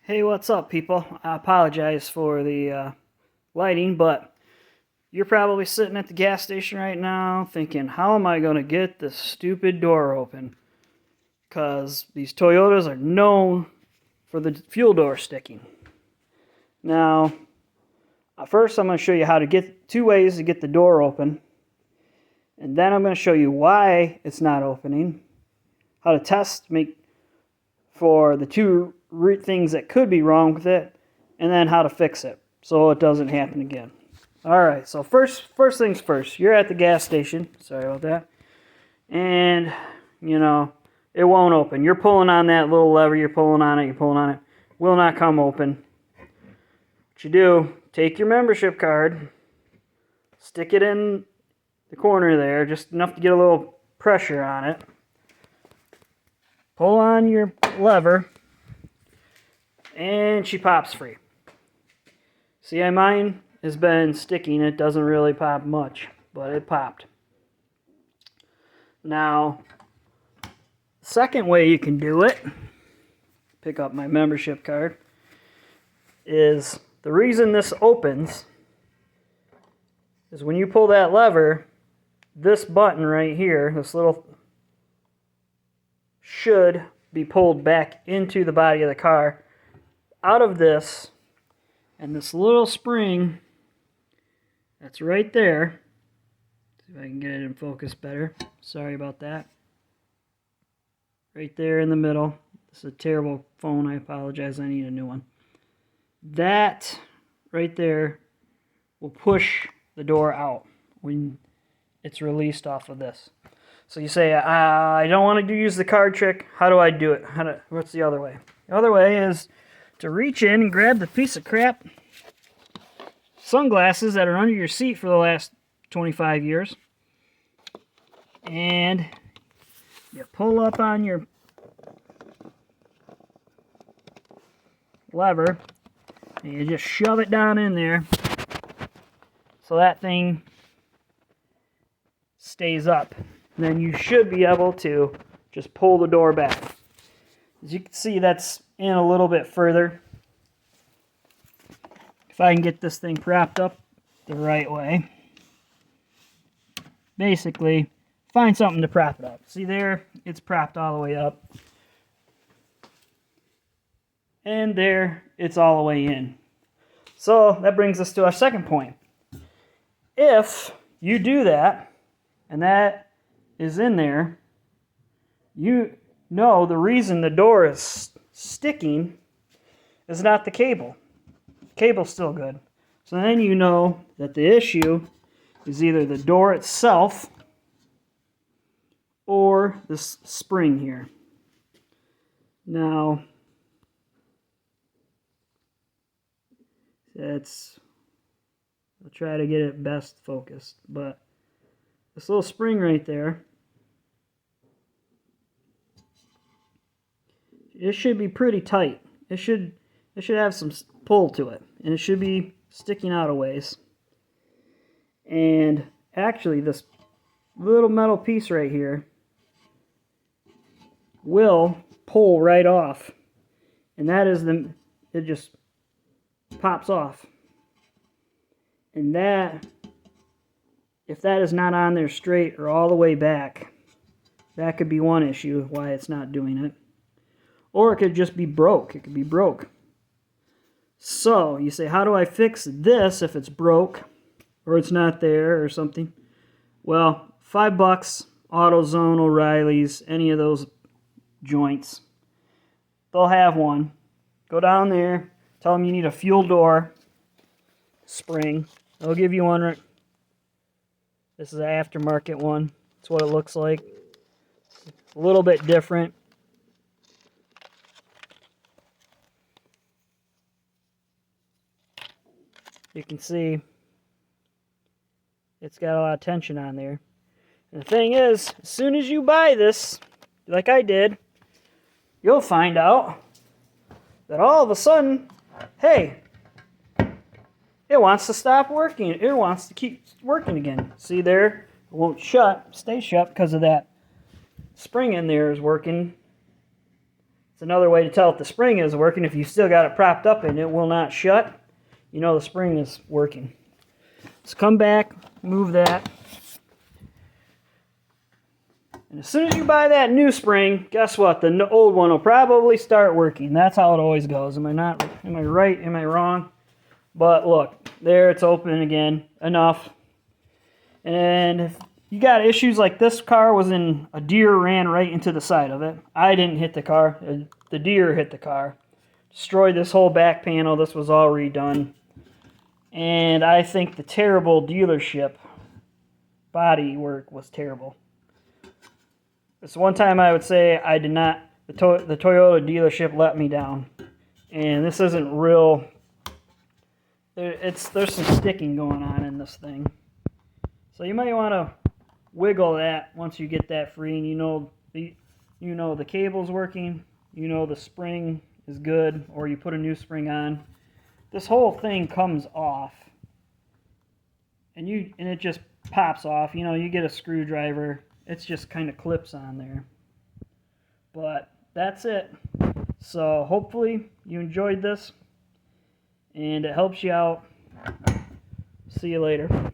Hey, what's up, people? I apologize for the lighting, but you're probably sitting at the gas station right now thinking, how am I going to get this stupid door open? Because these Toyotas are known for the fuel door sticking. Now, first I'm going to show you how to get two ways to get the door open. And then I'm going to show you why it's not opening, how to test, for the two things that could be wrong with it, and then how to fix it so it doesn't happen again. Alright, so first things first. You're at the gas station. Sorry about that. And, it won't open. You're pulling on that little lever. You're pulling on it. Will not come open. What you do, take your membership card, stick it in the corner there, just enough to get a little pressure on it. Pull on your lever, and she pops free. See, mine has been sticking. It doesn't really pop much, but it popped. Now, second way you can do it, pick up my membership card, is the reason this opens is when you pull that lever, this button right here, this little, should be pulled back into the body of the car out of this, and this little spring that's right there. See if I can get it in focus better. Sorry about that. Right there in the middle. This is a terrible phone. I apologize. I need a new one. That right there will push the door out when it's released off of this. So you say, I don't want to use the card trick. How do I do it? What's the other way? The other way is to reach in and grab the piece of crap sunglasses that are under your seat for the last 25 years. And you pull up on your lever and you just shove it down in there so that thing stays up. Then you should be able to just pull the door back. As you can see, that's in a little bit further. If I can get this thing propped up the right way. Basically, find something to prop it up. See there? It's propped all the way up. And there, it's all the way in. So that brings us to our second point. If you do that, and that is in there, you know the reason the door is sticking is not the cable. The cable's still good. So then you know that the issue is either the door itself or this spring here. Now, I'll try to get it best focused, but this little spring right there, it should be pretty tight. It should have some pull to it, and it should be sticking out a ways. And actually, this little metal piece right here will pull right off, and that is it just pops off. And that, if that is not on there straight or all the way back, that could be one issue why it's not doing it. Or it could just be broke. It could be broke. So, you say, how do I fix this if it's broke or it's not there or something? Well, $5, AutoZone, O'Reilly's, any of those joints. They'll have one. Go down there, tell them you need a fuel door spring. They'll give you one. This is an aftermarket one. That's what it looks like. It's a little bit different. You can see it's got a lot of tension on there. And the thing is, as soon as you buy this, like I did, you'll find out that all of a sudden, hey, it wants to stop working. It wants to keep working again. See there? It won't stay shut because of that spring in there is working It's another way to tell if the spring is working. If you've still got it propped up and it will not shut, you know the spring is working. Let's come back, move that. And as soon as you buy that new spring, guess what? The old one will probably start working. That's how it always goes. Am I right? Am I wrong? But look, there it's open again. Enough. And if you got issues like this car was in, a deer ran right into the side of it. I didn't hit the car. The deer hit the car. Destroyed this whole back panel. This was all redone. And I think the terrible dealership body work was terrible. This one time I would say I did not, the Toyota dealership let me down. And this isn't real, there's some sticking going on in this thing. So you might want to wiggle that once you get that free, and you know the cable's working, you know the spring is good, or you put a new spring on. This whole thing comes off, and it just pops off. You know, you get a screwdriver, it's just kind of clips on there. But that's it. So hopefully you enjoyed this and it helps you out. See you later.